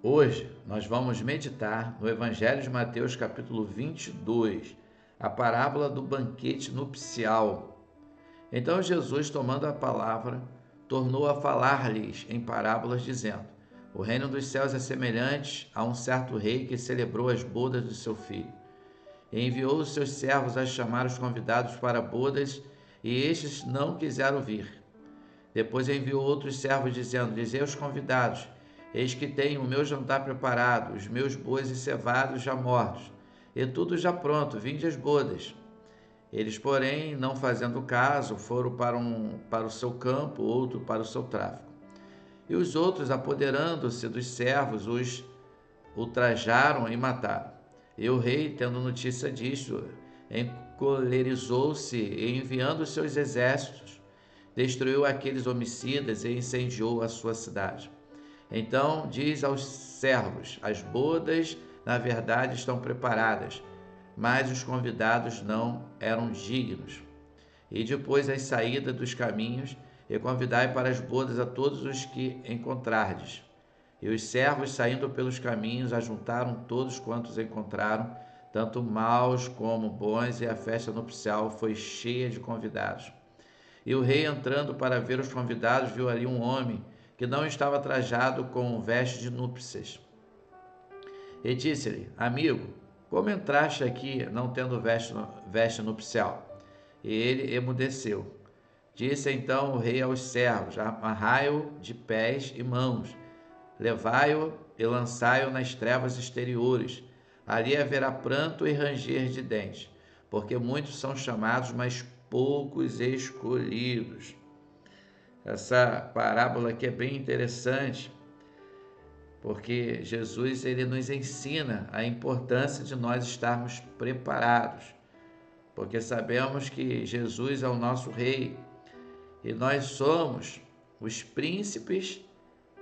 Hoje nós vamos meditar no Evangelho de Mateus, capítulo 22, a parábola do banquete nupcial. Então Jesus, tomando a palavra, tornou a falar-lhes em parábolas, dizendo: O reino dos céus é semelhante a um certo rei que celebrou as bodas do seu filho. E enviou os seus servos a chamar os convidados para bodas, e estes não quiseram vir. Depois enviou outros servos, dizendo: Dizei aos convidados: Eis que tenho o meu jantar preparado, os meus bois e cevados já mortos, e tudo já pronto, vinde às bodas. Eles, porém, não fazendo caso, foram para o seu campo, outro para o seu tráfico. E os outros, apoderando-se dos servos, os ultrajaram e mataram. E o rei, tendo notícia disto, encolerizou-se e, enviando os seus exércitos, destruiu aqueles homicidas e incendiou a sua cidade. Então diz aos servos: As bodas, na verdade, estão preparadas, mas os convidados não eram dignos. E depois as saídas dos caminhos, e convidai para as bodas a todos os que encontrardes. E os servos, saindo pelos caminhos, ajuntaram todos quantos encontraram, tanto maus como bons, e a festa nupcial foi cheia de convidados. E o rei, entrando para ver os convidados, viu ali um homem que não estava trajado com veste de núpcias. E disse-lhe: Amigo, como entraste aqui não tendo veste nupcial? E ele emudeceu. Disse então o rei aos servos: Amarrai-o de pés e mãos, levai-o e lançai-o nas trevas exteriores. Ali haverá pranto e ranger de dentes, porque muitos são chamados, mas poucos escolhidos. Essa parábola aqui é bem interessante, porque Jesus ele nos ensina a importância de nós estarmos preparados, porque sabemos que Jesus é o nosso rei e nós somos os príncipes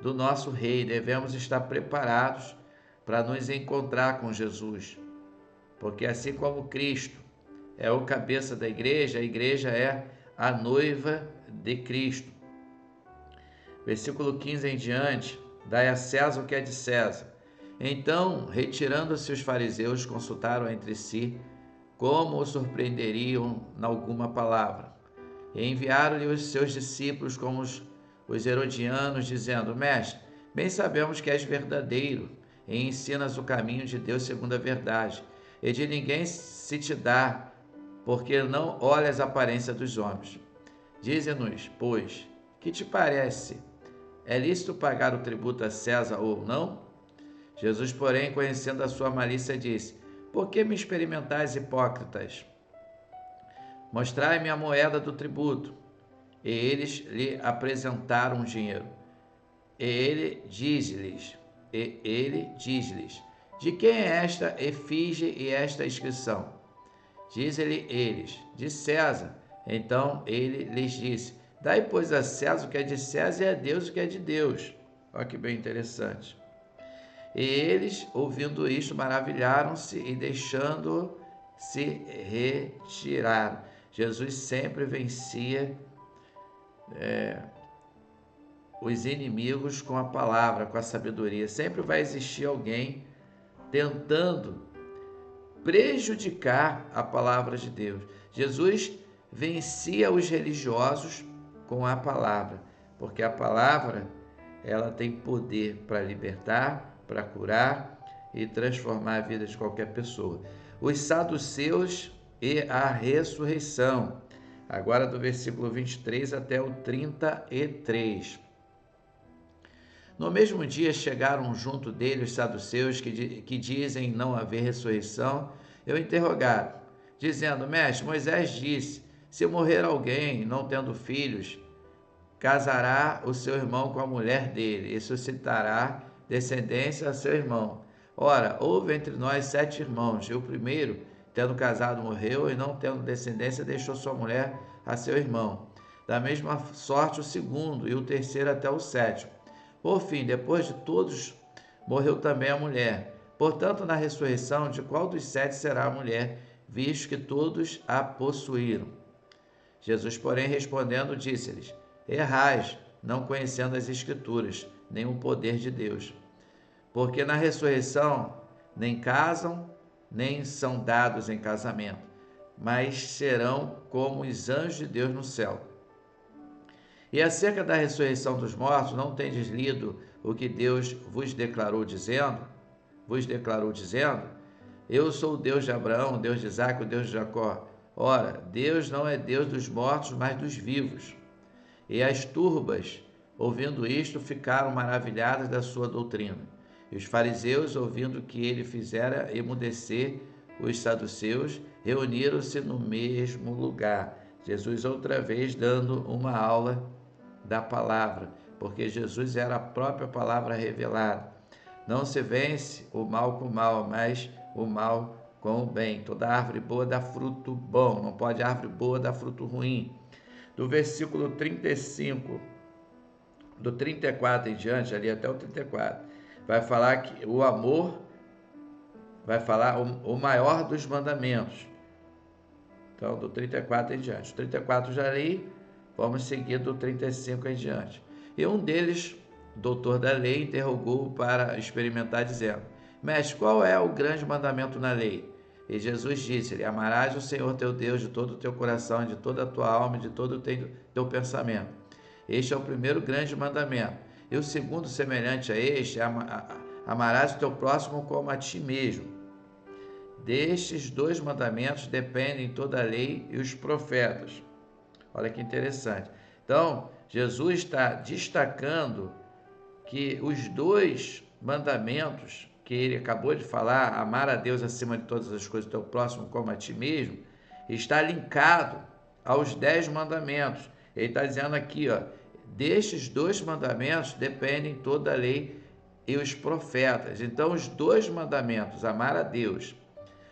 do nosso rei. Devemos estar preparados para nos encontrar com Jesus, porque assim como Cristo é o cabeça da igreja, a igreja é a noiva de Cristo. Versículo 15 em diante: Dai a César o que é de César. Então, retirando-se os fariseus, consultaram entre si como o surpreenderiam em alguma palavra. E enviaram-lhe os seus discípulos como os herodianos, dizendo: Mestre, bem sabemos que és verdadeiro e ensinas o caminho de Deus segundo a verdade, e de ninguém se te dá, porque não olhas a aparência dos homens. Dize-nos, pois, que te parece? É lícito pagar o tributo a César ou não? Jesus, porém, conhecendo a sua malícia, disse: Por que me experimentais, hipócritas? Mostrai-me a moeda do tributo. E eles lhe apresentaram o dinheiro. E ele diz-lhes: De quem é esta efígie e esta inscrição? Diz-lhe eles: De César. Então ele lhes disse: Dai, pois, a César o que é de César e a Deus o que é de Deus. Olha que bem interessante. E eles, ouvindo isto, maravilharam-se e, deixando-o, se retiraram. Jesus sempre vencia os inimigos com a palavra, com a sabedoria. Sempre vai existir alguém tentando prejudicar a palavra de Deus. Jesus vencia os religiosos com a palavra, porque a palavra ela tem poder para libertar, para curar e transformar a vida de qualquer pessoa. Os saduceus e a ressurreição. Agora do versículo 23 até o 33. No mesmo dia chegaram junto dele os saduceus que dizem não haver ressurreição, e o interrogaram, dizendo: Mestre, Moisés disse: se morrer alguém não tendo filhos, casará o seu irmão com a mulher dele e suscitará descendência a seu irmão. Ora, houve entre nós 7 irmãos, e o primeiro, tendo casado, morreu, e não tendo descendência, deixou sua mulher a seu irmão. Da mesma sorte o segundo, e o terceiro até o 7º. Por fim, depois de todos, morreu também a mulher. Portanto, na ressurreição, de qual dos 7 será a mulher, visto que todos a possuíram? Jesus, porém, respondendo, disse-lhes: Errais, não conhecendo as Escrituras, nem o poder de Deus. porque na ressurreição nem casam, nem são dados em casamento, mas serão como os anjos de Deus no céu. E acerca da ressurreição dos mortos, não tendes lido o que Deus vos declarou dizendo? Eu sou o Deus de Abraão, o Deus de Isaque, o Deus de Jacó. Ora, Deus não é Deus dos mortos, mas dos vivos. E as turbas, ouvindo isto, ficaram maravilhadas da sua doutrina. E os fariseus, ouvindo que ele fizera emudecer os saduceus, reuniram-se no mesmo lugar. Jesus outra vez dando uma aula da palavra, porque Jesus era a própria palavra revelada. Não se vence o mal com o mal, mas o mal com o bem. Toda árvore boa dá fruto bom, não pode árvore boa dar fruto ruim. Do versículo 35, do 34 em diante, ali até o 34, vai falar que o amor, vai falar o maior dos mandamentos. Então, do 34 em diante. O 34 já li, vamos seguir do 35 em diante. E um deles, doutor da lei, interrogou para experimentar, dizendo: Mestre, qual é o grande mandamento na lei? E Jesus disse-lhe: Amarás o Senhor teu Deus de todo o teu coração, de toda a tua alma, de todo o teu pensamento. Este é o primeiro grande mandamento. E o segundo, semelhante a este, amarás o teu próximo como a ti mesmo. Destes dois mandamentos dependem toda a lei e os profetas. Olha que interessante. Então, Jesus está destacando que os dois mandamentos que ele acabou de falar, amar a Deus acima de todas as coisas, teu próximo como a ti mesmo, está linkado aos 10 mandamentos. Ele está dizendo aqui, destes dois mandamentos dependem toda a lei e os profetas. Então, os dois mandamentos, amar a Deus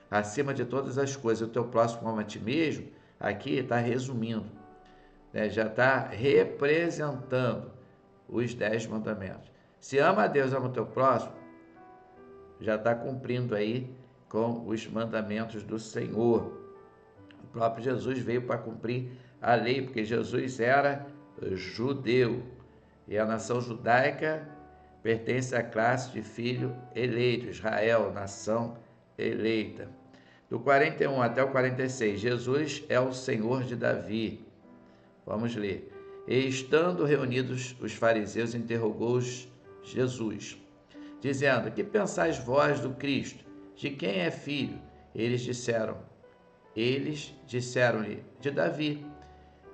acima de todas as coisas, o teu próximo como a ti mesmo, aqui está resumindo, né? Já está representando os 10 mandamentos. Se ama a Deus, ama o teu próximo, já está cumprindo aí com os mandamentos do Senhor. O próprio Jesus veio para cumprir a lei, porque Jesus era judeu, e a nação judaica pertence à classe de filho eleito, Israel, nação eleita. Do 41 até o 46, Jesus é o Senhor de Davi. Vamos ler. E estando reunidos os fariseus, interrogou-os Jesus, dizendo: Que pensais vós do Cristo? De quem é filho? Eles disseram-lhe: De Davi.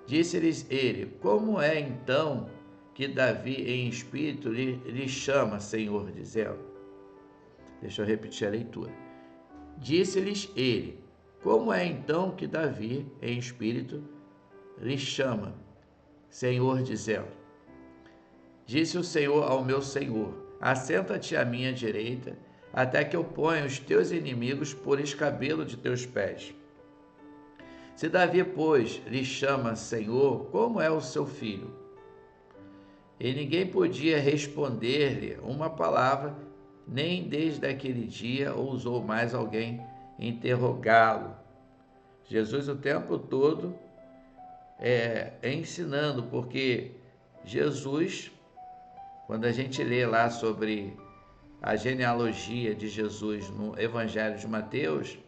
Disse-lhes ele: Como é então que Davi em espírito lhe chama Senhor, dizendo? Deixa eu repetir a leitura. Disse-lhes ele: Como é então que Davi em espírito lhe chama Senhor, dizendo? Disse o Senhor ao meu Senhor: Assenta-te à minha direita, até que eu ponha os teus inimigos por escabelo de teus pés. Se Davi, pois, lhe chama Senhor, como é o seu filho? E ninguém podia responder-lhe uma palavra, nem desde aquele dia ousou mais alguém interrogá-lo. Jesus o tempo todo ensinando, porque Jesus, quando a gente lê lá sobre a genealogia de Jesus no Evangelho de Mateus,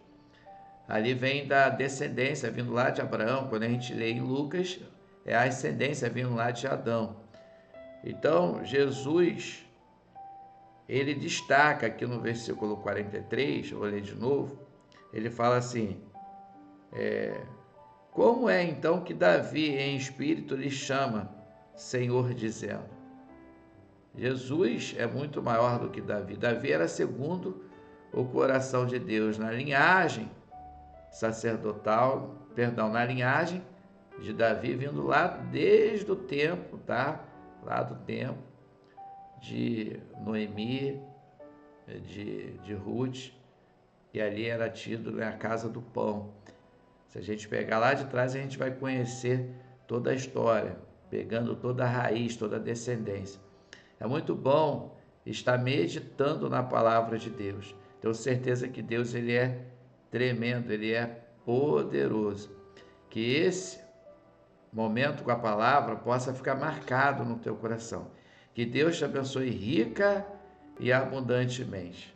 ali vem da descendência vindo lá de Abraão. Quando a gente lê em Lucas, é a ascendência vindo lá de Adão. Então, Jesus, ele destaca aqui no versículo 43, vou ler de novo, ele fala assim: Como é então que Davi em espírito lhe chama Senhor, dizendo? Jesus é muito maior do que Davi. Davi era segundo o coração de Deus, na linhagem sacerdotal, na linhagem de Davi, vindo lá desde o tempo, tá? Lá do tempo de Noemi, de Ruth, e ali era tido a casa do pão. Se a gente pegar lá de trás, a gente vai conhecer toda a história, pegando toda a raiz, toda a descendência. É muito bom estar meditando na palavra de Deus. Tenho certeza que Deus, ele é tremendo, ele é poderoso. Que esse momento com a palavra possa ficar marcado no teu coração. Que Deus te abençoe rica e abundantemente.